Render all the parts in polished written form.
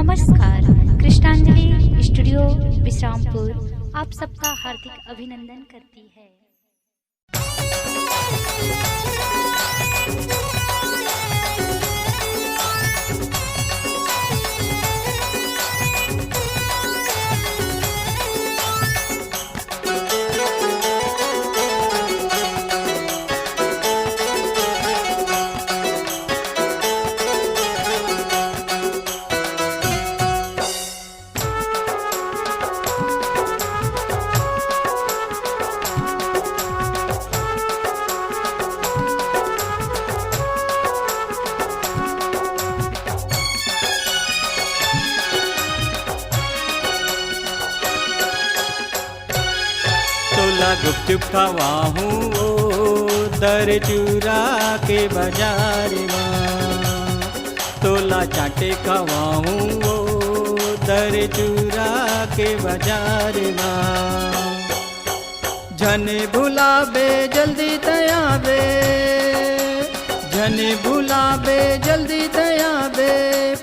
नमस्कार। कृष्णांजलि स्टूडियो विश्रामपुर आप सबका हार्दिक अभिनंदन करती है। गुपचुप खावा हूँ ओ दर चूरा के बाजार में, तोला चाटे खावा हूँ ओ दर चूरा के बाजार में। झने भुलाबे जल्दी तयाबे, झने भुलाबे जल्दी तयाबे,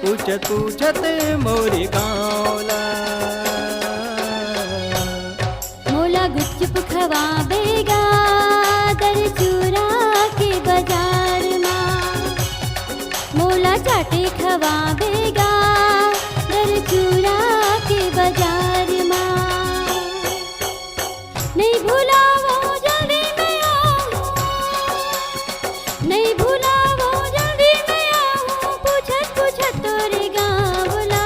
पूछत पूछत मोरी गाँवला। गुपचुप खवाबेगा दर चूरा के बाजार माँ, मोला चाटे खवाबेगा दर चूरा के बाजार माँ। नहीं भुलावो जल्दी मैं आऊँ, नहीं भुलावो जल्दी मैं आऊँ, पूछत पूछत तोरे गाँवला।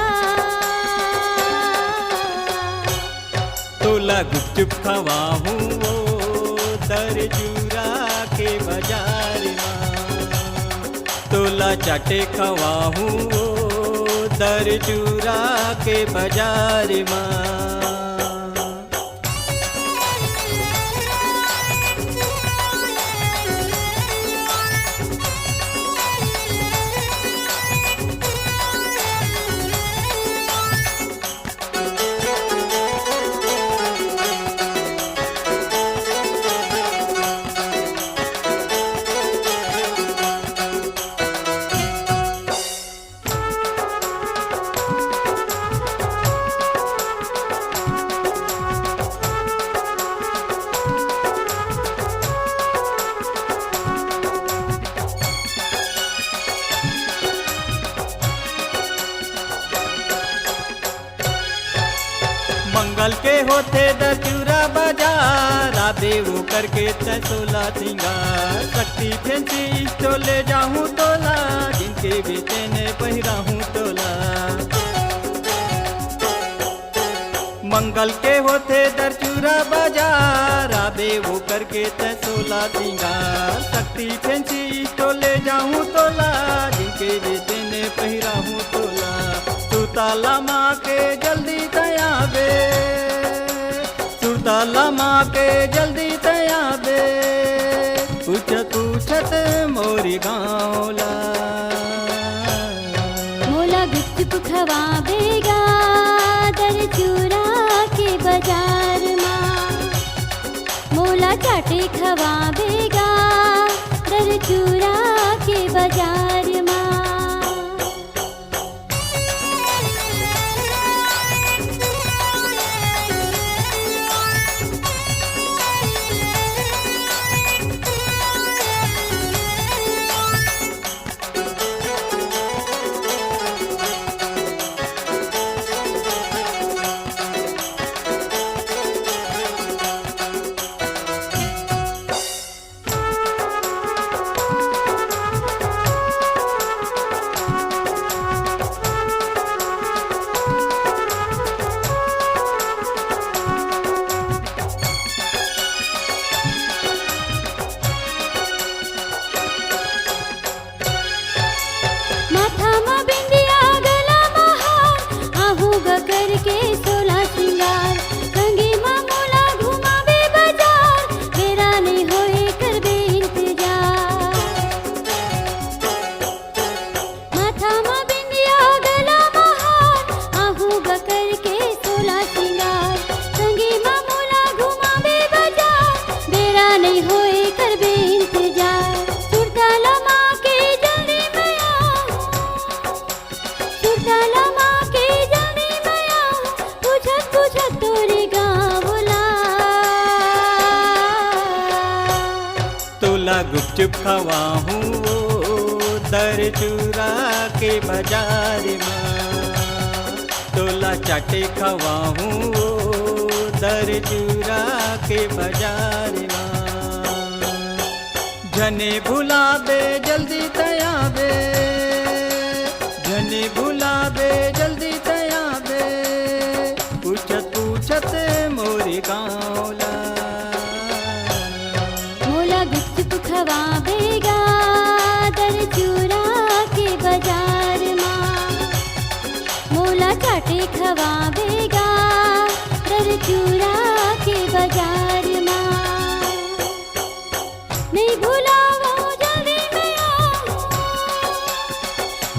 तोला गुपचुप खावा हूँ वो दर चूरा के बाजार में, तोला चाटे खावा हूँ वो दर चूरा के बाजार में। मंगल के होते दचूरा बाजार, आबे वो करके तसोला सिंगार। शक्ति फेंसी तो ले जाऊँ तोला, जिनके बेटे ने पहिरा हूँ तोला। मंगल के होते दचूरा बाजार, आबे वो करके तसोला सिंगार। शक्ति फेंसी तो ले जाऊँ तोला, जिनके बेटे ने पहिरा हूँ तोला। सुरताला माँ के जल्दी तयाबे, सुरताला माँ के जल्दी तयाबे, पूछत पूछत मोरी गाँवला। मोला गुपचुप खवाबेगा दर चूरा के बाजार माँ, मोला चाटे खवाबेगा दर चूरा के बाजार माँ। सुरताला माँ के गुपचुप खवाहूँ दर चूरा के बाजार माँ, तोला चाटे खवाहूँ दर चूरा के बाजार माँ। जने भुलाबे जल्दी तयाबे, जने भुलाबे जल्दी तयाबे, पूछत पूछत मोरी गाँवला। मोला गुपचुप खवावेगा दर चूरा के बाजार माँ, मोला चाटे खवावेगा दर चूरा के बाजार माँ। नहीं भुलाओ जल्दी मैं आऊँ,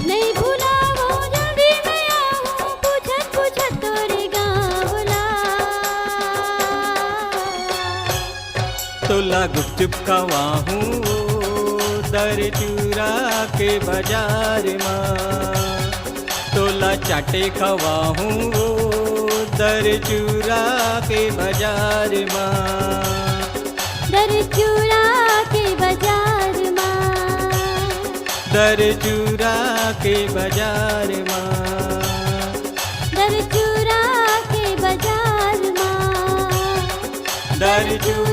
नहीं भुलाओ जल्दी मैं आऊँ, पूछत पूछत तोरे गाँवला। तोला गुपचुप खवाहूँ दर चूरा के बाजार माँ, तोला चाटे खवाहूँ दर चूरा के बाजार माँ। दर चूरा के बाजार माँ, दर चूरा के बाजार माँ, दर चूरा के बाजार माँ, दर चूरा